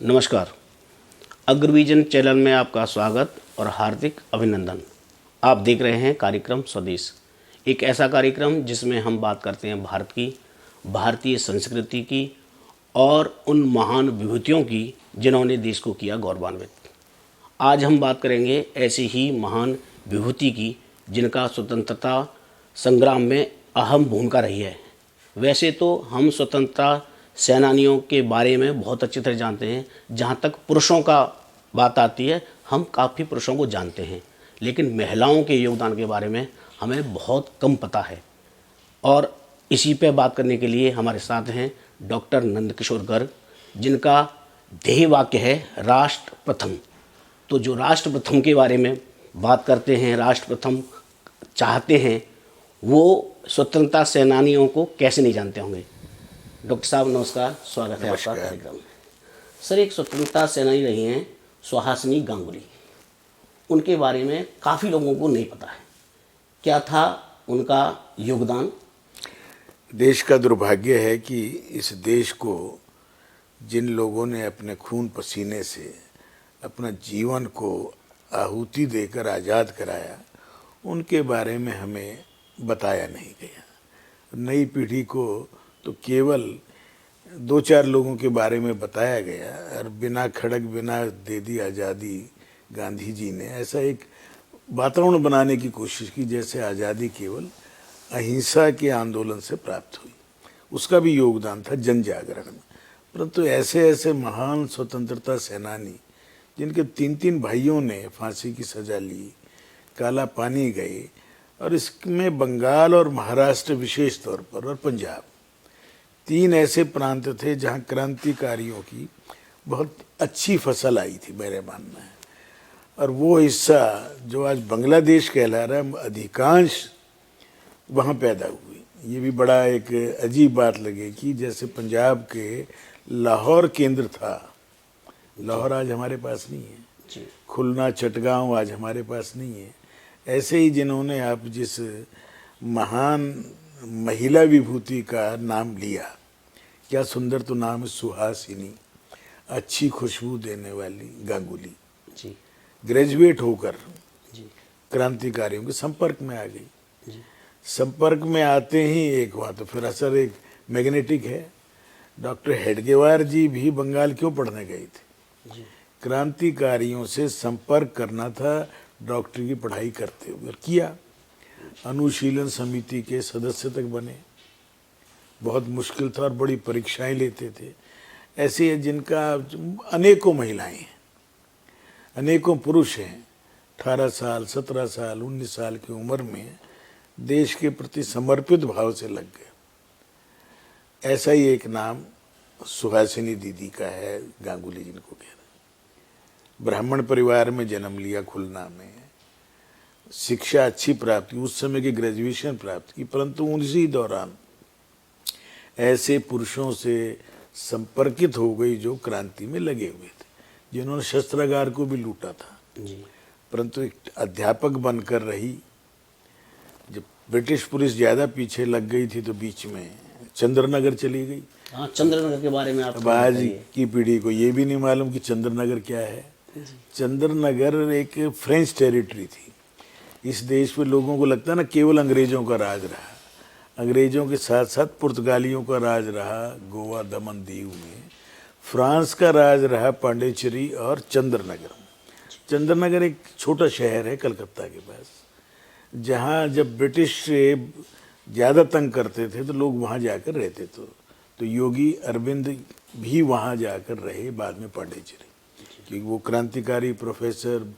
नमस्कार। अग्रविजन चैनल में आपका स्वागत और हार्दिक अभिनंदन। आप देख रहे हैं कार्यक्रम स्वदेश, एक ऐसा कार्यक्रम जिसमें हम बात करते हैं भारत की, भारतीय संस्कृति की और उन महान विभूतियों की जिन्होंने देश को किया गौरवान्वित। आज हम बात करेंगे ऐसी ही महान विभूति की जिनका स्वतंत्रता संग्राम में अहम भूमिका रही है। वैसे तो हम स्वतंत्रता सेनानियों के बारे में बहुत अच्छी तरह जानते हैं। जहाँ तक पुरुषों का बात आती है, हम काफ़ी पुरुषों को जानते हैं, लेकिन महिलाओं के योगदान के बारे में हमें बहुत कम पता है। और इसी पे बात करने के लिए हमारे साथ हैं डॉक्टर नंदकिशोर गर्ग, जिनका ध्येय वाक्य है राष्ट्र प्रथम। तो जो राष्ट्र प्रथम के बारे में बात करते हैं, राष्ट्र प्रथम चाहते हैं, वो स्वतंत्रता सेनानियों को कैसे नहीं जानते होंगे। डॉक्टर साहब नमस्कार, स्वागत है आपका कार्यक्रम में। सर, एक स्वतंत्रता सेनानी रही हैं सुहासिनी गांगुली, उनके बारे में काफ़ी लोगों को नहीं पता है। क्या था उनका योगदान? देश का दुर्भाग्य है कि इस देश को जिन लोगों ने अपने खून पसीने से अपना जीवन को आहुति देकर आज़ाद कराया, उनके बारे में हमें बताया नहीं गया। नई पीढ़ी को तो केवल 2-4 लोगों के बारे में बताया गया और बिना खड़क बिना दे दी आज़ादी गांधी जी ने ऐसा एक वातावरण बनाने की कोशिश की जैसे आज़ादी केवल अहिंसा के आंदोलन से प्राप्त हुई। उसका भी योगदान था जन जागरण में। परंतु ऐसे ऐसे महान स्वतंत्रता सेनानी जिनके 3-3 भाइयों ने फांसी की सजा ली, काला पानी गए, और इसमें बंगाल और महाराष्ट्र विशेष तौर पर और पंजाब 3 ऐसे प्रांत थे जहां क्रांतिकारियों की बहुत अच्छी फसल आई थी, मेरे मानना है। और वो हिस्सा जो आज बांग्लादेश कहला रहा है, अधिकांश वहाँ पैदा हुई। ये भी बड़ा एक अजीब बात लगे कि जैसे पंजाब के लाहौर केंद्र था, लाहौर आज हमारे पास नहीं है, खुलना चटगांव आज हमारे पास नहीं है। ऐसे ही जिन्होंने आप जिस महान महिला विभूति का नाम लिया, क्या सुंदर तो नाम है, सुहासिनी, अच्छी खुशबू देने वाली गांगुली जी ग्रेजुएट होकर जी क्रांतिकारियों के संपर्क में आ गई। संपर्क में आते ही एक हुआ तो फिर असर एक मैग्नेटिक है। डॉक्टर हेडगेवार जी भी बंगाल क्यों पढ़ने गए थे? क्रांतिकारियों से संपर्क करना था डॉक्टरी की पढ़ाई करते हुए, किया। अनुशीलन समिति के सदस्य तक बने। बहुत मुश्किल था और बड़ी परीक्षाएं लेते थे। ऐसे जिनका अनेकों महिलाएं हैं, अनेकों पुरुष हैं, 18 साल 17 साल 19 साल की उम्र में देश के प्रति समर्पित भाव से लग गए। ऐसा ही एक नाम सुहासिनी दीदी का है, गांगुली जिनको कह रहे हैं। ब्राह्मण परिवार में जन्म लिया, खुलना में शिक्षा अच्छी प्राप्त की, उस समय की ग्रेजुएशन प्राप्त की, परंतु उसी दौरान ऐसे पुरुषों से संपर्कित हो गई जो क्रांति में लगे हुए थे, जिन्होंने शस्त्रागार को भी लूटा था। परंतु एक अध्यापक बनकर रही। जब ब्रिटिश पुलिस ज़्यादा पीछे लग गई थी तो बीच में चंद्रनगर चली गई। हाँ, चंद्रनगर के बारे में आप अब आज की पीढ़ी को ये भी नहीं मालूम कि चंद्रनगर क्या है। चंद्रनगर एक फ्रेंच टेरिटरी थी। इस देश पे लोगों को लगता है ना केवल अंग्रेजों का राज रहा, अंग्रेजों के साथ साथ पुर्तगालियों का राज रहा गोवा दमन दीव में, फ्रांस का राज रहा पांडिचेरी और चंद्रनगर। चंद्रनगर एक छोटा शहर है कलकत्ता के पास, जहाँ जब ब्रिटिश से ज़्यादा तंग करते थे तो लोग वहाँ जाकर रहते थे। तो योगी अरविंद भी वहाँ जाकर रहे, बाद में पांडिचेरी, क्योंकि वो क्रांतिकारी प्रोफेसर,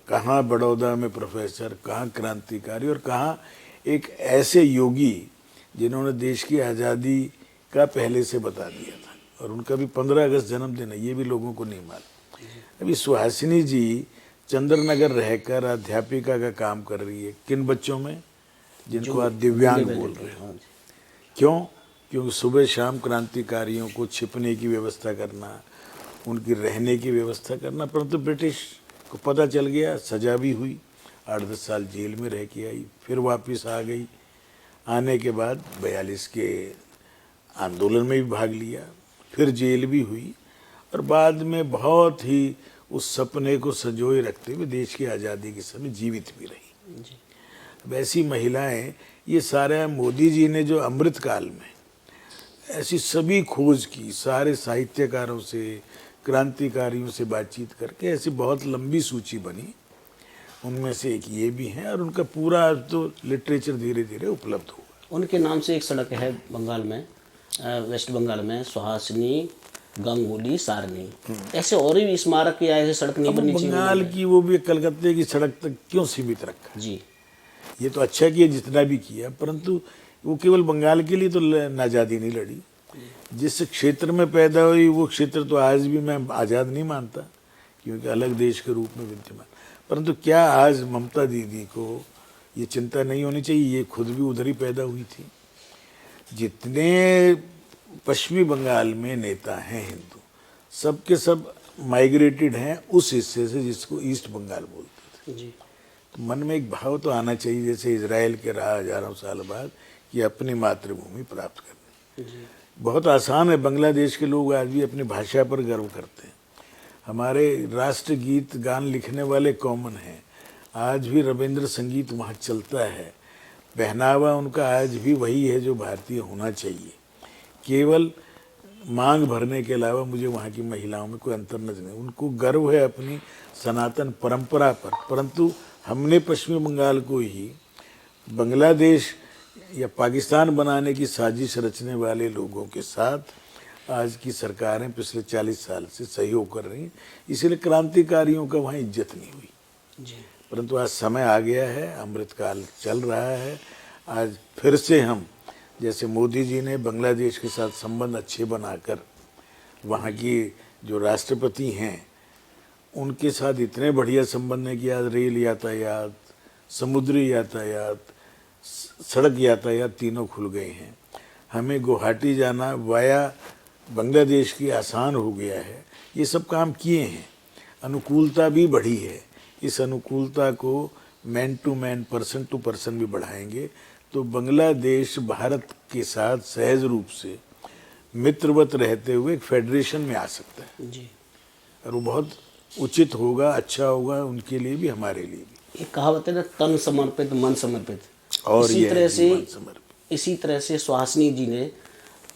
कहाँ बड़ौदा में प्रोफेसर, कहाँ क्रांतिकारी और कहाँ एक ऐसे योगी जिन्होंने देश की आज़ादी का पहले से बता दिया था। और उनका भी 15 अगस्त जन्मदिन है, ये भी लोगों को नहीं मालूम। अभी सुहासिनी जी चंद्रनगर रहकर अध्यापिका का काम कर रही है। किन बच्चों में? जिनको आप दिव्यांग बोल रहे हो। क्यों? क्योंकि सुबह शाम क्रांतिकारियों को छिपने की व्यवस्था करना, उनकी रहने की व्यवस्था करना। परंतु ब्रिटिश को पता चल गया, सजा भी हुई, 8-10 साल जेल में रह के आई, फिर वापस आ गई। आने के बाद 42 के आंदोलन में भी भाग लिया, फिर जेल भी हुई और बाद में बहुत ही उस सपने को संजोए रखते हुए देश की आज़ादी के समय जीवित भी रही। जी। अब ऐसी महिलाएं, ये सारे मोदी जी ने जो अमृत काल में ऐसी सभी खोज की, सारे साहित्यकारों से, क्रांतिकारियों से बातचीत करके ऐसी बहुत लंबी सूची बनी, उनमें से एक ये भी है। और उनका पूरा अब तो लिटरेचर धीरे धीरे उपलब्ध हुआ। उनके नाम से एक सड़क है बंगाल में, वेस्ट बंगाल में, सुहासिनी गंगोली सारनी। ऐसे और भी स्मारक या ऐसे सड़क नहीं अब बननी चाहिए बंगाल की वो भी कलकत्ते की सड़क तक क्यों सीमित रखा? जी। ये तो अच्छा किया जितना भी किया, परंतु वो केवल बंगाल के लिए तो आज़ादी नहीं लड़ी। जिस क्षेत्र में पैदा हुई वो क्षेत्र तो आज भी मैं आज़ाद नहीं मानता, क्योंकि अलग देश के रूप में विद्यमान। परंतु क्या आज ममता दीदी को ये चिंता नहीं होनी चाहिए? ये खुद भी उधर ही पैदा हुई थी। जितने पश्चिमी बंगाल में नेता हैं हिंदू, सब के सब माइग्रेटेड हैं उस हिस्से से जिसको ईस्ट बंगाल बोलते थे। जी। तो मन में एक भाव तो आना चाहिए, जैसे इजराइल के रहा हजारों साल बाद, कि अपनी मातृभूमि प्राप्त करनी। जी। बहुत आसान है। बांग्लादेश के लोग आज भी अपनी भाषा पर गर्व करते हैं। हमारे राष्ट्रगीत गान लिखने वाले कॉमन हैं, आज भी रविंद्र संगीत वहाँ चलता है। पहनावा उनका आज भी वही है जो भारतीय होना चाहिए। केवल मांग भरने के अलावा मुझे वहाँ की महिलाओं में कोई अंतर नजर नहीं। उनको गर्व है अपनी सनातन परंपरा पर, परंतु हमने पश्चिमी बंगाल को ही बांग्लादेश या पाकिस्तान बनाने की साजिश रचने वाले लोगों के साथ आज की सरकारें पिछले 40 साल से सहयोग कर रही हैं। इसलिए क्रांतिकारियों का वहाँ इज्जत नहीं हुई। जी। परंतु आज समय आ गया है, अमृतकाल चल रहा है। आज फिर से हम, जैसे मोदी जी ने बांग्लादेश के साथ संबंध अच्छे बनाकर वहाँ की जो राष्ट्रपति हैं उनके साथ इतने बढ़िया संबंध है कि आज रेल यातायात, समुद्री यातायात, सड़क यातायात तीनों खुल गए हैं। हमें गुवाहाटी जाना वाया बांग्लादेश की आसान हो गया है। ये सब काम किए हैं, अनुकूलता भी बढ़ी है। इस अनुकूलता को man to man, person to person भी बढ़ाएंगे तो बांग्लादेश भारत के साथ सहज रूप से मित्रवत रहते हुए एक फेडरेशन में आ सकता है। जी। और वो बहुत उचित होगा, अच्छा होगा उनके लिए भी, हमारे लिए भी। एक कहावत है ना, तन समर्पित मन समर्पित। और इसी ये तरह से जीवन समर्पित। इसी तरह से सुहासिनी जी ने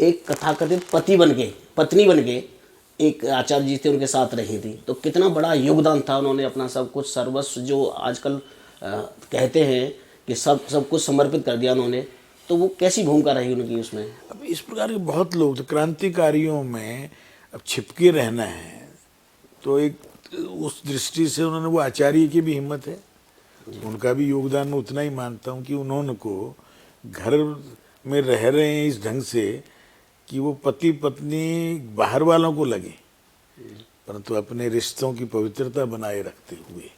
एक तथाकथित पति बन के, पत्नी बन के, एक आचार्य जी थे उनके साथ रही थी, तो कितना बड़ा योगदान था। उन्होंने अपना सब कुछ, सर्वस्व, जो आजकल कहते हैं कि सब कुछ समर्पित कर दिया उन्होंने, तो वो कैसी भूमिका रही उनकी उसमें? अब इस प्रकार के बहुत लोग, तो क्रांतिकारियों में अब छिपके रहना है, तो एक उस दृष्टि से उन्होंने, वो आचार्य की भी हिम्मत है, उनका भी योगदान मैं उतना ही मानता हूँ कि उन्होंने को घर में रह रहे हैं इस ढंग से कि वो पति पत्नी बाहर वालों को लगे, परंतु अपने रिश्तों की पवित्रता बनाए रखते हुए।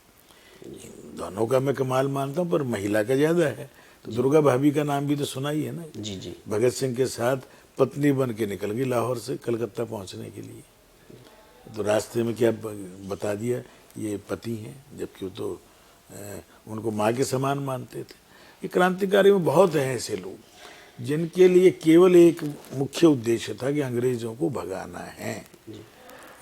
दोनों का मैं कमाल मानता हूँ, पर महिला का ज़्यादा है। तो दुर्गा भाभी का नाम भी तो सुना ही है ना। जी। जी। भगत सिंह के साथ पत्नी बन के निकल गई लाहौर से कलकत्ता पहुंचने के लिए। तो रास्ते में क्या बता दिया, ये पति हैं, जबकि वो तो उनको माँ के समान मानते थे। ये क्रांतिकारी में बहुत हैं ऐसे लोग जिनके लिए केवल एक मुख्य उद्देश्य था कि अंग्रेजों को भगाना है।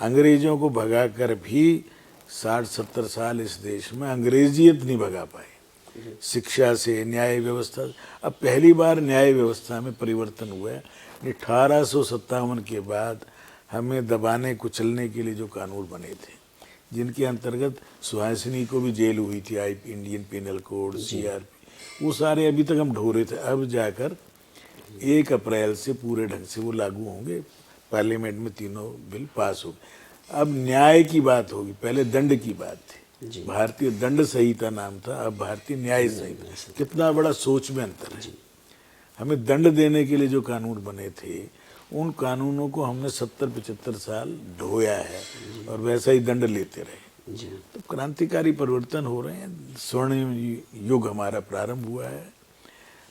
अंग्रेजों को भगाकर भी 60-70 साल इस देश में अंग्रेजियत नहीं भगा पाए। शिक्षा से, न्याय व्यवस्था, अब पहली बार न्याय व्यवस्था में परिवर्तन हुआ है। 1857 के बाद हमें दबाने कुचलने के लिए जो कानून बने थे, जिनके अंतर्गत सुहासिनी को भी जेल हुई थी, इंडियन पिनल कोड, CRP, वो सारे अभी तक हम ढो रहे थे। अब जाकर 1 अप्रैल से पूरे ढंग से वो लागू होंगे। पार्लियामेंट में तीनों बिल पास हो गए। अब न्याय की बात होगी, पहले दंड की बात थी। भारतीय दंड संहिता नाम था, अब भारतीय न्याय संहिता। कितना बड़ा सोच में अंतर है। हमें दंड देने के लिए जो कानून बने थे, उन कानूनों को हमने 70-75 साल ढोया है और वैसा ही दंड लेते रहे। तो क्रांतिकारी परिवर्तन हो रहे हैं। स्वर्ण युग हमारा प्रारंभ हुआ है।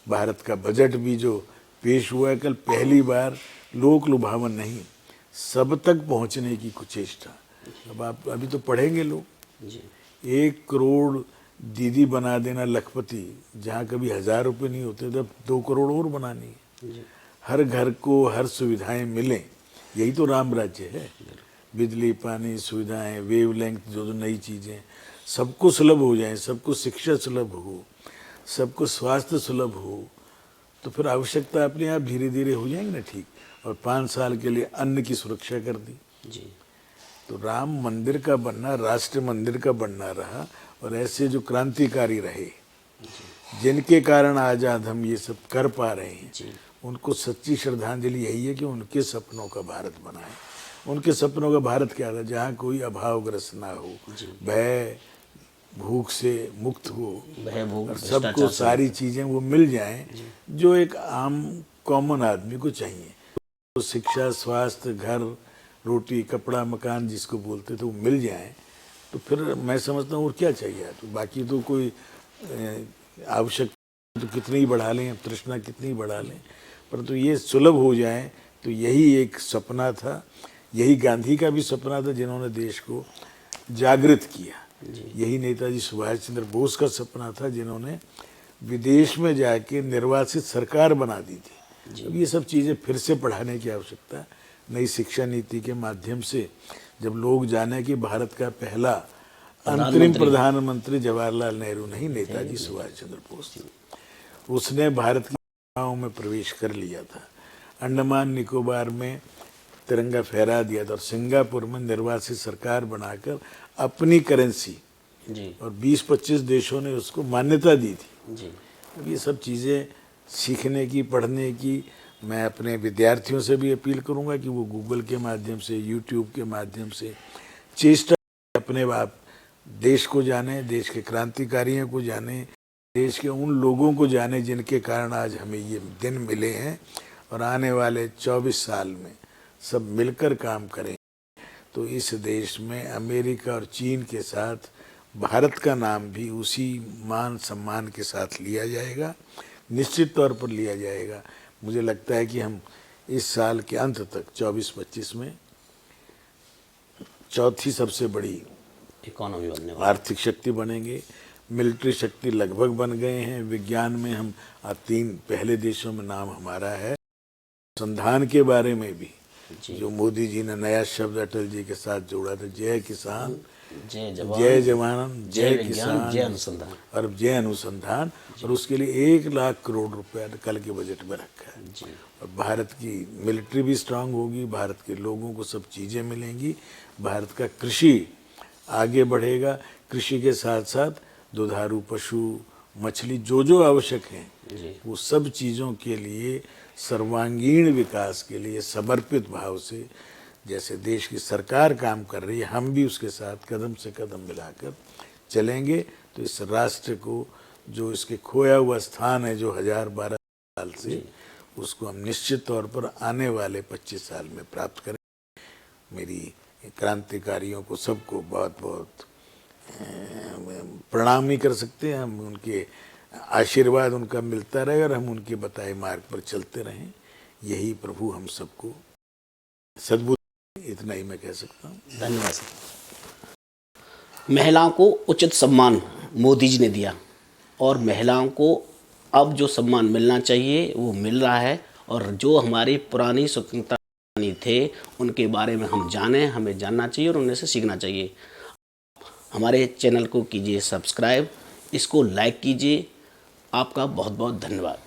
भारत का बजट भी जो पेश हुआ है कल, पहली बार लोक लुभावन नहीं, सब तक पहुंचने की कुचेष्टा। अब आप अभी तो पढ़ेंगे लोग, 1 करोड़ दीदी बना देना लखपति, जहाँ कभी 1000 रुपये नहीं होते, तब 2 करोड़ और बनानी है। हर घर को हर सुविधाएं मिलें, यही तो राम राज्य है। बिजली पानी सुविधाएं, वेवलेंथ, जो जो नई चीज़ें सबको सुलभ हो जाएं, सबको शिक्षा सुलभ हो, सबको स्वास्थ्य सुलभ हो, तो फिर आवश्यकता अपने आप धीरे धीरे हो जाएंगी ना ठीक। और 5 साल के लिए अन्न की सुरक्षा कर दी। जी। तो राम मंदिर का बनना राष्ट्र मंदिर का बनना रहा। और ऐसे जो क्रांतिकारी रहे, जिनके कारण आज हम ये सब कर पा रहे हैं, उनको सच्ची श्रद्धांजलि यही है कि उनके सपनों का भारत बनाए। उनके सपनों का भारत क्या था? जहाँ कोई अभावग्रस्त ना हो, भय भूख से मुक्त हो, और सबको सारी चीज़ें वो मिल जाएं जो एक आम कॉमन आदमी को चाहिए। तो शिक्षा, स्वास्थ्य, घर, रोटी, कपड़ा, मकान जिसको बोलते थे वो मिल जाएं, तो फिर मैं समझता हूँ और क्या चाहिए। तो बाकी तो कोई आवश्यकता तो कितनी ही बढ़ा लें, तृष्णा कितनी ही बढ़ा लें, परंतु ये सुलभ हो जाए तो यही एक सपना था। यही गांधी का भी सपना था जिन्होंने देश को जागृत किया। यही नेताजी सुभाष चंद्र बोस का सपना था जिन्होंने विदेश में जाके निर्वाचित सरकार बना दी थी। अब ये सब चीज़ें फिर से पढ़ाने की आवश्यकता, नई शिक्षा नीति के माध्यम से जब लोग जाने कि भारत का पहला अंतरिम प्रधानमंत्री जवाहरलाल नेहरू नहीं, नेताजी सुभाष चंद्र बोस थे। उसने भारत की सीमाओं में प्रवेश कर लिया था, अंडमान निकोबार में तिरंगा फहरा दिया था, और सिंगापुर में निर्वाचित सरकार बनाकर अपनी करेंसी, और 20-25 देशों ने उसको मान्यता दी थी। अब ये सब चीज़ें सीखने की, पढ़ने की मैं अपने विद्यार्थियों से भी अपील करूंगा कि वो गूगल के माध्यम से, यूट्यूब के माध्यम से चेष्टा अपने आप देश को जाने, देश के क्रांतिकारियों को जाने, देश के उन लोगों को जाने जिनके कारण आज हमें ये दिन मिले हैं। और आने वाले 24 साल में सब मिलकर काम करें तो इस देश में अमेरिका और चीन के साथ भारत का नाम भी उसी मान सम्मान के साथ लिया जाएगा, निश्चित तौर पर लिया जाएगा। मुझे लगता है कि हम इस साल के अंत तक 24-25 में चौथी सबसे बड़ी इकोनॉमी बनने वाली, आर्थिक शक्ति बनेंगे। मिलिट्री शक्ति लगभग बन गए हैं। विज्ञान में हम 3 पहले देशों में नाम हमारा है। अनुसंधान के बारे में भी जो मोदी जी ने नया शब्द अटल जी के साथ जोड़ा था, जय किसान, जय जवान, जय किसान, जय अनुसंधान, और जय अनुसंधान, और उसके लिए 1 लाख करोड़ रुपया कल के बजट में रखा है। और भारत की मिलिट्री भी स्ट्रांग होगी, भारत के लोगों को सब चीज़ें मिलेंगी, भारत का कृषि आगे बढ़ेगा। कृषि के साथ साथ दुधारू पशु, मछली, जो जो आवश्यक हैं वो सब चीज़ों के लिए सर्वांगीण विकास के लिए समर्पित भाव से जैसे देश की सरकार काम कर रही है, हम भी उसके साथ कदम से कदम मिलाकर चलेंगे। तो इस राष्ट्र को जो इसके खोया हुआ स्थान है जो 1012 साल से, उसको हम निश्चित तौर पर आने वाले 25 साल में प्राप्त करें। मेरी क्रांतिकारियों को सबको बहुत बहुत प्रणाम ही कर सकते हैं हम। उनके आशीर्वाद उनका मिलता रहे और हम उनके बताए मार्ग पर चलते रहें, यही प्रभु हम सबको सद्बुद्धि, इतना ही मैं कह सकता हूँ। धन्यवाद सर। महिलाओं को उचित सम्मान मोदी जी ने दिया और महिलाओं को अब जो सम्मान मिलना चाहिए वो मिल रहा है। और जो हमारी पुरानी स्वतंत्रता थे उनके बारे में हम जानें, हमें जानना चाहिए और उनसे सीखना चाहिए। हमारे चैनल को कीजिए सब्सक्राइब, इसको लाइक कीजिए। आपका बहुत बहुत धन्यवाद।